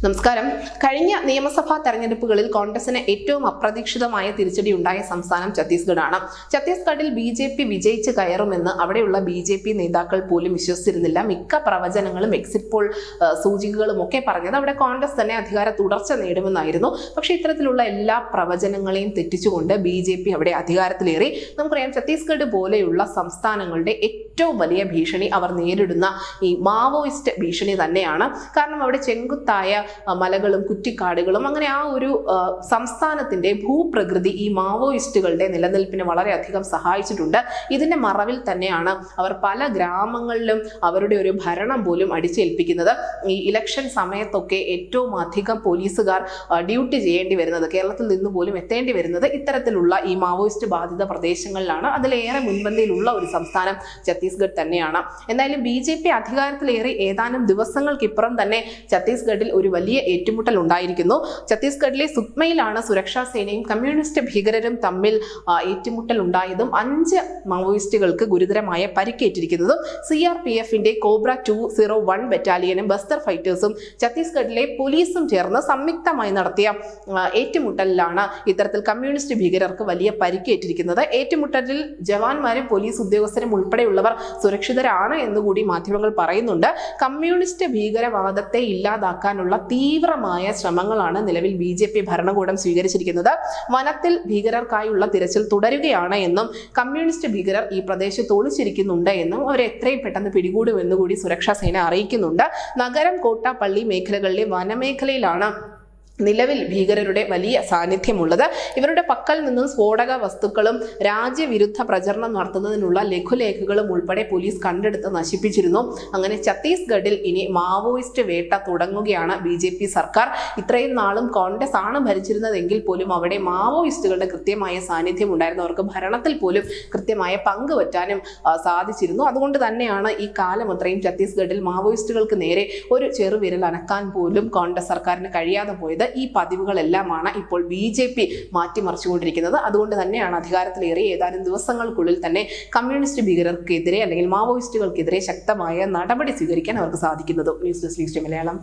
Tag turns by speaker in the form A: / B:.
A: നമസ്കാരം. കഴിഞ്ഞ നിയമസഭാ തെരഞ്ഞെടുപ്പുകളിൽ കോൺഗ്രസിന് ഏറ്റവും അപ്രതീക്ഷിതമായ തിരിച്ചടി ഉണ്ടായ സംസ്ഥാനം ഛത്തീസ്ഗഡാണ്. ഛത്തീസ്ഗഡിൽ ബി.ജെ.പി വിജയിച്ച് കയറുമെന്ന് അവിടെയുള്ള ബി.ജെ.പി നേതാക്കൾ പോലും വിശ്വസിച്ചിരുന്നില്ല. മിക്ക പ്രവചനങ്ങളും എക്സിറ്റ് പോൾ സൂചികകളും ഒക്കെ പറഞ്ഞത് അവിടെ കോൺഗ്രസ് തന്നെ അധികാര തുടർച്ച നേടുമെന്നായിരുന്നു. പക്ഷേ ഇത്തരത്തിലുള്ള എല്ലാ പ്രവചനങ്ങളെയും തെറ്റിച്ചുകൊണ്ട് ബി.ജെ.പി അവിടെ അധികാരത്തിലേറി. നമുക്കറിയാം, ഛത്തീസ്ഗഡ് പോലെയുള്ള സംസ്ഥാനങ്ങളുടെ ഏറ്റവും വലിയ ഭീഷണി അവർ നേരിടുന്ന ഈ മാവോയിസ്റ്റ് ഭീഷണി തന്നെയാണ്. കാരണം അവിടെ ചെങ്കുത്തായ മലകളും കുറ്റിക്കാടുകളും അങ്ങനെ ആ ഒരു സംസ്ഥാനത്തിന്റെ ഭൂപ്രകൃതി ഈ മാവോയിസ്റ്റുകളുടെ നിലനിൽപ്പിന് വളരെയധികം സഹായിച്ചിട്ടുണ്ട്. ഇതിന്റെ മറവിൽ തന്നെയാണ് അവർ പല ഗ്രാമങ്ങളിലും അവരുടെ ഒരു ഭരണം പോലും അടിച്ചേൽപ്പിക്കുന്നത്. ഈ ഇലക്ഷൻ സമയത്തൊക്കെ ഏറ്റവും അധികം പോലീസുകാർ ഡ്യൂട്ടി ചെയ്യേണ്ടി വരുന്നത്, കേരളത്തിൽ നിന്ന് പോലും എത്തേണ്ടി വരുന്നത് ഇത്തരത്തിലുള്ള ഈ മാവോയിസ്റ്റ് ബാധിത പ്രദേശങ്ങളിലാണ്. അതിലേറെ മുൻപന്തിയിലുള്ള ഒരു സംസ്ഥാനം ഛത്തീസ്ഗഡ് തന്നെയാണ്. എന്തായാലും ബി.ജെ.പി അധികാരത്തിലേറി ഏതാനും ദിവസങ്ങൾക്കിപ്പുറം തന്നെ ഛത്തീസ്ഗഡിൽ ഒരു വലിയ ഏറ്റുമുട്ടൽ ഉണ്ടായിരിക്കുന്നു. ഛത്തീസ്ഗഡിലെ സുക്മയിലാണ് സുരക്ഷാ സേനയും കമ്മ്യൂണിസ്റ്റ് ഭീകരരും തമ്മിൽ ഏറ്റുമുട്ടൽ ഉണ്ടായതും 5 മാവോയിസ്റ്റുകൾക്ക് ഗുരുതരമായ പരിക്കേറ്റിരിക്കുന്നതും. CRPFന്റെ കോബ്ര 201 ബറ്റാലിയനും ബസ്തർ ഫൈറ്റേഴ്സും ഛത്തീസ്ഗഡിലെ പോലീസും ചേർന്ന് സംയുക്തമായി നടത്തിയ ഏറ്റുമുട്ടലിലാണ് ഇത്തരത്തിൽ കമ്മ്യൂണിസ്റ്റ് ഭീകരർക്ക് വലിയ പരിക്കേറ്റിരിക്കുന്നത്. ഏറ്റുമുട്ടലിൽ ജവാന്മാരും പോലീസ് ഉദ്യോഗസ്ഥരും ഉൾപ്പെടെയുള്ളവർ സുരക്ഷിതരാണ് എന്നുകൂടി മാധ്യമങ്ങൾ പറയുന്നുണ്ട്. കമ്മ്യൂണിസ്റ്റ് ഭീകരവാദത്തെ ഇല്ലാതാക്കാനുള്ള തീവ്രമായ ശ്രമങ്ങളാണ് നിലവിൽ ബി.ജെ.പി ഭരണകൂടം സ്വീകരിച്ചിരിക്കുന്നത്. വനത്തിൽ ഭീകരർക്കായുള്ള തിരച്ചിൽ തുടരുകയാണ് എന്നും കമ്മ്യൂണിസ്റ്റ് ഭീകരർ ഈ പ്രദേശത്ത് ഒളിച്ചിരിക്കുന്നുണ്ട് എന്നും അവരെ എത്രയും പെട്ടെന്ന് പിടികൂടുമെന്നുകൂടി സുരക്ഷാ സേന അറിയിക്കുന്നുണ്ട്. നഗരം, കോട്ട, പള്ളി മേഖലകളിലെ വനമേഖലയിലാണ് നിലവിൽ ഭീകരരുടെ വലിയ സാന്നിധ്യമുള്ളത്. ഇവരുടെ പക്കൽ നിന്നും സ്ഫോടക വസ്തുക്കളും രാജ്യവിരുദ്ധ പ്രചരണം നടത്തുന്നതിനുള്ള ലഘുലേഖകളും ഉൾപ്പെടെ പോലീസ് കണ്ടെടുത്ത് നശിപ്പിച്ചിരുന്നു. അങ്ങനെ ഛത്തീസ്ഗഡിൽ ഇനി മാവോയിസ്റ്റ് വേട്ട തുടങ്ങുകയാണ് ബി.ജെ.പി സർക്കാർ. ഇത്രയും നാളും കോൺഗ്രസ് ആണ് ഭരിച്ചിരുന്നതെങ്കിൽ പോലും അവിടെ മാവോയിസ്റ്റുകളുടെ കൃത്യമായ സാന്നിധ്യം ഉണ്ടായിരുന്നു. അവർക്ക് ഭരണത്തിൽ പോലും കൃത്യമായ പങ്ക് പറ്റാനും സാധിച്ചിരുന്നു. അതുകൊണ്ട് തന്നെയാണ് ഈ കാലം അത്രയും ഛത്തീസ്ഗഡിൽ മാവോയിസ്റ്റുകൾക്ക് നേരെ ഒരു ചെറുവിരൽ അനക്കാൻ പോലും കോൺഗ്രസ് സർക്കാരിന് കഴിയാതെ പോയത്. ഈ പതിവുകളെല്ലാമാണ് ഇപ്പോൾ ബി.ജെ.പി മാറ്റിമറിച്ചുകൊണ്ടിരിക്കുന്നത്. അതുകൊണ്ട് തന്നെയാണ് അധികാരത്തിലേറെ ഏതാനും ദിവസങ്ങൾക്കുള്ളിൽ തന്നെ കമ്മ്യൂണിസ്റ്റ് ഭീകരർക്കെതിരെ അല്ലെങ്കിൽ മാവോയിസ്റ്റുകൾക്കെതിരെ ശക്തമായ നടപടി സ്വീകരിക്കാൻ അവർക്ക് സാധിക്കുന്നതും. News desk Malayalam.